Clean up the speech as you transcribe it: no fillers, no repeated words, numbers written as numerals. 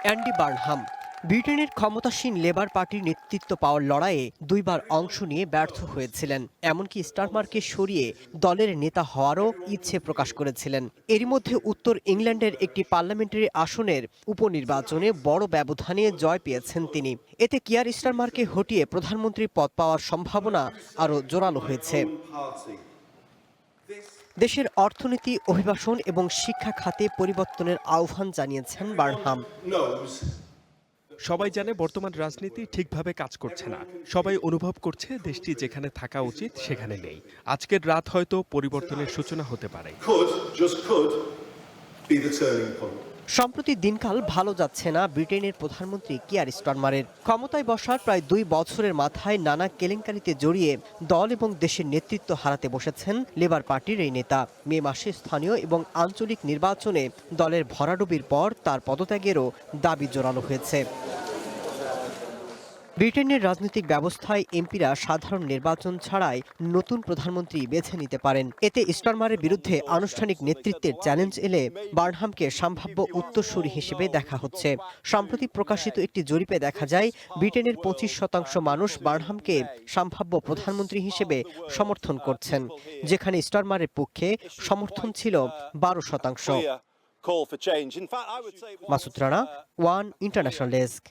Andy Burnham ব্রিটেনের ক্ষমতাসীন labour পার্টির নেতৃত্ব পাওয়ার লড়াইয়ে দুইবার অংশ নিয়ে ব্যর্থ হয়েছিলেন। এমনকি স্টারমারকে সরিয়ে দলের নেতা হওয়ারও ইচ্ছে প্রকাশ করেছিলেন। এরই মধ্যে উত্তর ইংল্যান্ডের একটি পার্লামেন্টারি আসনের উপনির্বাচনে বড় ব্যবধানে জয় পেয়েছেন তিনি। এতে কিয়ার স্টারমারকে হটিয়ে প্রধানমন্ত্রী পদ পাওয়ার সম্ভাবনা আরও জোরালো হয়েছে। দেশের অর্থনীতি, অভিবাসন এবং শিক্ষা খাতে পরিবর্তনের আহ্বান জানিয়েছেন বার্নহাম। সবাই জানে বর্তমান রাজনীতি ঠিকভাবে কাজ করছে না। সবাই অনুভব করছে দেশটি যেখানে থাকা উচিত সেখানে নেই। আজকের রাত হয়তো পরিবর্তনের সূচনা হতে পারে। সম্প্রতি দিনকাল ভালো যাচ্ছে না ব্রিটেনের প্রধানমন্ত্রী কিয়ার স্টারমারের। ক্ষমতায় বসার প্রায় 2 বছরের মাথায় নানা কেলেঙ্কারিতে জড়িয়ে দল এবং দেশের নেতৃত্ব হারাতে বসেছেন লেবার পার্টির এই নেতা। মে মাসে স্থানীয় এবং আঞ্চলিক নির্বাচনে দলের ভরাডুবির পর তার পদত্যাগেরও দাবি জোরালো হয়েছে। ব্রিটেনের রাজনৈতিক ব্যবস্থায় এমপিরা সাধারণ নির্বাচন ছাড়াই নতুন প্রধানমন্ত্রী বেছে নিতে পারেন। এতে স্টারমারের বিরুদ্ধে আনুষ্ঠানিক নেতৃত্বের চ্যালেঞ্জ এলে বার্নহামকে সম্ভাব্য উত্তরসূরি হিসেবে দেখা হচ্ছে। সম্প্রতি প্রকাশিত একটি জরিপে দেখা যায় ব্রিটেনের 25% মানুষ বার্নহামকে সম্ভাব্য প্রধানমন্ত্রী হিসেবে সমর্থন করছেন, যেখানে স্টারমারের পক্ষে সমর্থন ছিল 12%। Masud Rana, one international desk.